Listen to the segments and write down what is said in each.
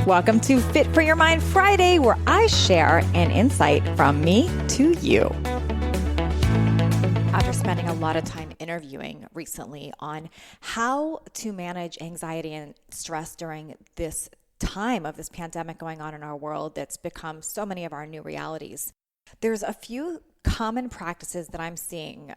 Welcome to Fit for Your Mind Friday, where I share an insight from me to you. After spending a lot of time interviewing recently on how to manage anxiety and stress during this time of this pandemic going on in our world that's become so many of our new realities, there's a few common practices that I'm seeing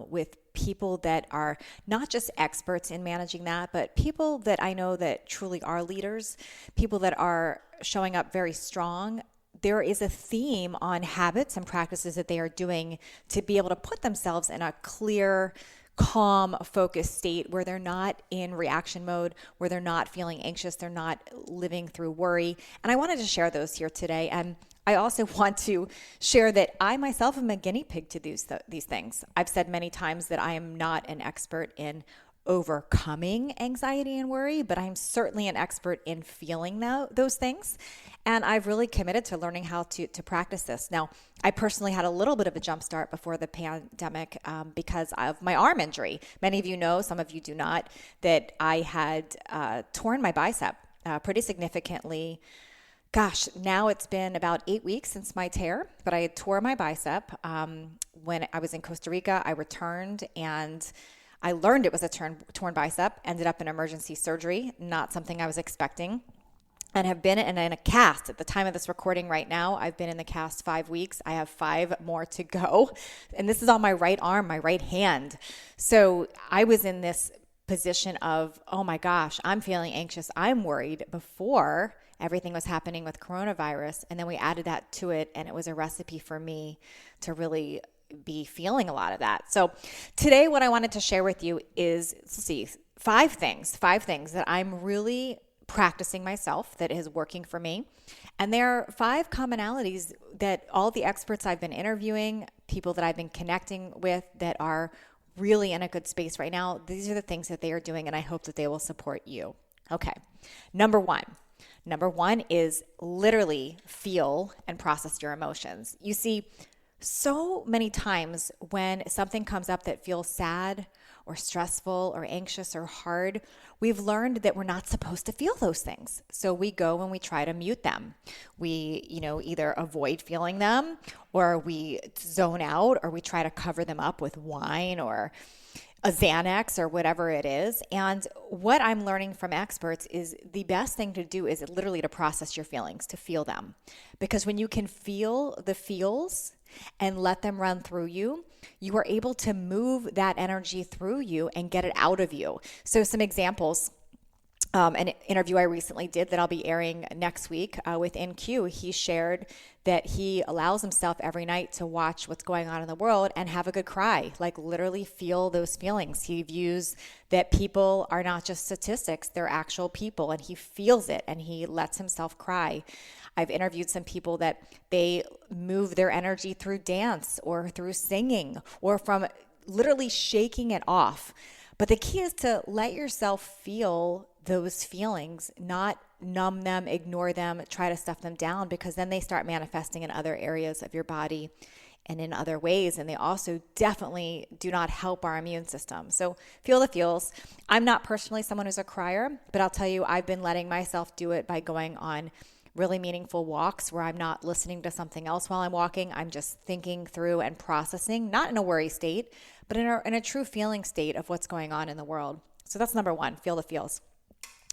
with people that are not just experts in managing that, but people that I know that truly are leaders, people that are showing up very strong. There is a theme on habits and practices that they are doing to be able to put themselves in a clear, calm, focused state where they're not in reaction mode, where they're not feeling anxious, they're not living through worry. And I wanted to share those here today. And I also want to share that I myself am a guinea pig to these things. I've said many times that I am not an expert in overcoming anxiety and worry, but I'm certainly an expert in feeling those things. And I've really committed to learning how to practice this. Now, I personally had a little bit of a jump start before the pandemic because of my arm injury. Many of you know, some of you do not, that I had torn my bicep pretty significantly. Gosh, now it's been about 8 weeks since my tear, but I had tore my bicep. When I was in Costa Rica, I returned and I learned it was a torn bicep, ended up in emergency surgery, not something I was expecting, and have been in a cast. At the time of this recording right now, I've been in the cast 5 weeks. I have 5 more to go, and this is on my right arm, my right hand. So I was in this position of, oh my gosh, I'm feeling anxious, I'm worried before everything was happening with coronavirus. And then we added that to it, and it was a recipe for me to really be feeling a lot of that. So today what I wanted to share with you is, let's see, 5 things that I'm really practicing myself that is working for me. And there are 5 commonalities that all the experts I've been interviewing, people that I've been connecting with that are really in a good space right now, these are the things that they are doing, and I hope that they will support you. Okay, Number one is literally feel and process your emotions. You see, so many times when something comes up that feels sad or stressful or anxious or hard, we've learned that we're not supposed to feel those things. So we go and we try to mute them. We, either avoid feeling them, or we zone out, or we try to cover them up with wine or a Xanax or whatever it is. And what I'm learning from experts is the best thing to do is literally to process your feelings, to feel them. Because when you can feel the feels and let them run through you, you are able to move that energy through you and get it out of you. So some examples. An interview I recently did that I'll be airing next week with NQ, he shared that he allows himself every night to watch what's going on in the world and have a good cry, like literally feel those feelings. He views that people are not just statistics, they're actual people, and he feels it and he lets himself cry. I've interviewed some people that they move their energy through dance or through singing or from literally shaking it off. But the key is to let yourself feel those feelings, not numb them, ignore them, try to stuff them down, because then they start manifesting in other areas of your body and in other ways. And they also definitely do not help our immune system. So feel the feels. I'm not personally someone who's a crier, but I'll tell you, I've been letting myself do it by going on really meaningful walks where I'm not listening to something else while I'm walking. I'm just thinking through and processing, not in a worry state, but in a true feeling state of what's going on in the world. So that's number 1, feel the feels.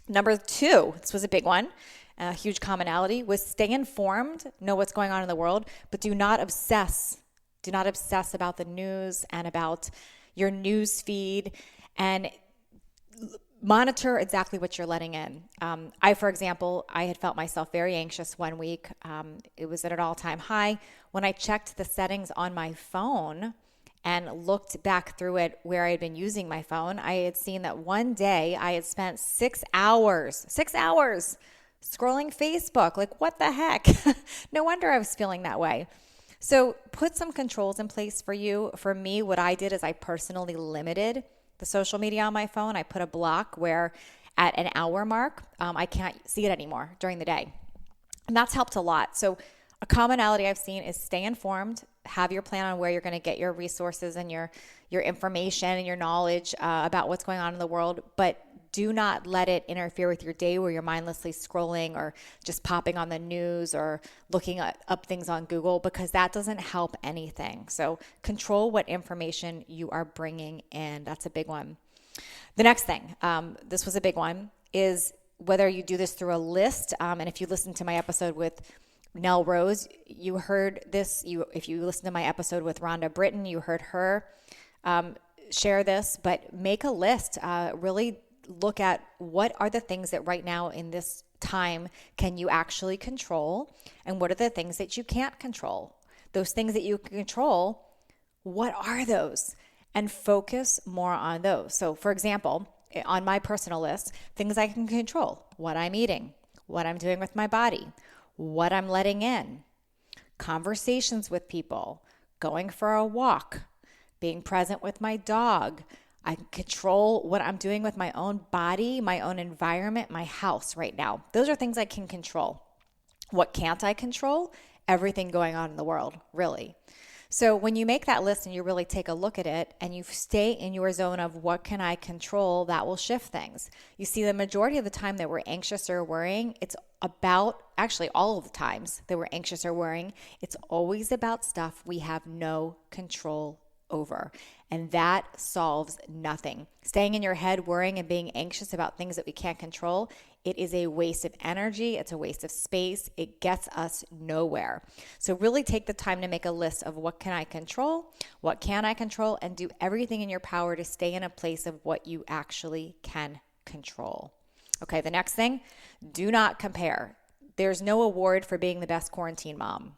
Number 2, this was a big one, a huge commonality, was stay informed, know what's going on in the world, but do not obsess. Do not obsess about the news and about your news feed, and monitor exactly what you're letting in. For example, I had felt myself very anxious one week. It was at an all-time high. When I checked the settings on my phone and looked back through it where I had been using my phone, I had seen that one day I had spent 6 hours scrolling Facebook. Like, what the heck? No wonder I was feeling that way. So put some controls in place for you. For me, what I did is I personally limited the social media on my phone. I put a block where at an hour mark, I can't see it anymore during the day. And that's helped a lot. So a commonality I've seen is stay informed, have your plan on where you're going to get your resources and your information and your knowledge about what's going on in the world, but Do not let it interfere with your day where you're mindlessly scrolling or just popping on the news or looking up things on Google, because that doesn't help anything. So control what information you are bringing in. That's a big one. The next thing, this was a big one, is whether you do this through a list. And if you listen to my episode with Nell Rose, you heard this. If you listen to my episode with Rhonda Britton, you heard her share this. But make a list. Really look at what are the things that right now in this time can you actually control, and what are the things that you can't control. Those things that you can control, what are those? And focus more on those. So for example, on my personal list, things I can control: what I'm eating, what I'm doing with my body, what I'm letting in, conversations with people, going for a walk, being present with my dog. I can control what I'm doing with my own body, my own environment, my house right now. Those are things I can control. What can't I control? Everything going on in the world, really. So when you make that list and you really take a look at it and you stay in your zone of what can I control, that will shift things. You see, the majority of the time that we're anxious or worrying, it's about, actually all of the times that we're anxious or worrying, it's always about stuff we have no control over. And that solves nothing. Staying in your head, worrying and being anxious about things that we can't control, it is a waste of energy. It's a waste of space. It gets us nowhere. So really take the time to make a list of what can I control, what can I control, and do everything in your power to stay in a place of what you actually can control. Okay, the next thing, do not compare. There's no award for being the best quarantine mom.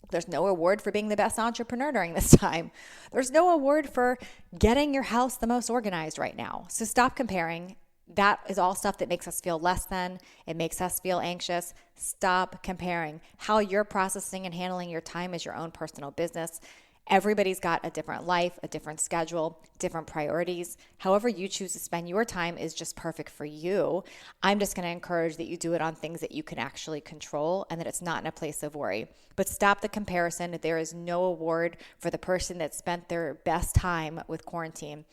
There's no award for being the best entrepreneur during this time. There's no award for getting your house the most organized right now. So stop comparing. That is all stuff that makes us feel less than. It makes us feel anxious. Stop comparing. How you're processing and handling your time is your own personal business. Everybody's got a different life, a different schedule, different priorities. However you choose to spend your time is just perfect for you. I'm just going to encourage that you do it on things that you can actually control and that it's not in a place of worry. But stop the comparison. There is no award for the person that spent their best time with quarantine.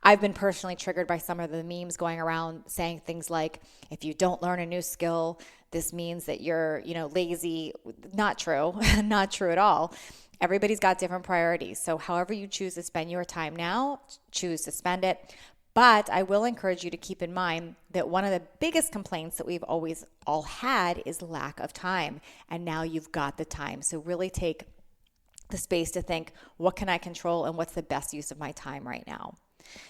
I've been personally triggered by some of the memes going around saying things like, if you don't learn a new skill, this means that you're, lazy. Not true. Not true at all. Everybody's got different priorities. So however you choose to spend your time now, choose to spend it. But I will encourage you to keep in mind that one of the biggest complaints that we've always all had is lack of time. And now you've got the time. So really take the space to think, what can I control and what's the best use of my time right now?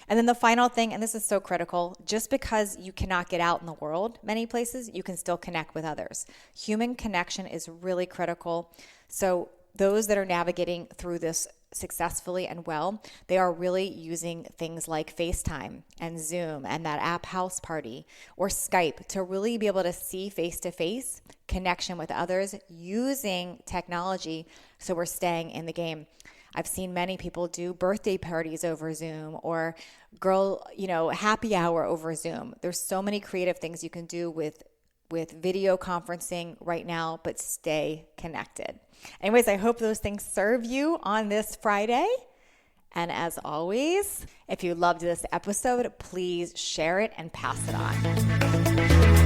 And then the final thing, and this is so critical, just because you cannot get out in the world many places, you can still connect with others. Human connection is really critical. So those that are navigating through this successfully and well, they are really using things like FaceTime and Zoom and that app House Party or Skype to really be able to see face-to-face connection with others using technology. So we're staying in the game. I've seen many people do birthday parties over Zoom or happy hour over Zoom. There's so many creative things you can do with video conferencing right now, but stay connected. Anyways, I hope those things serve you on this Friday. And as always, if you loved this episode, please share it and pass it on.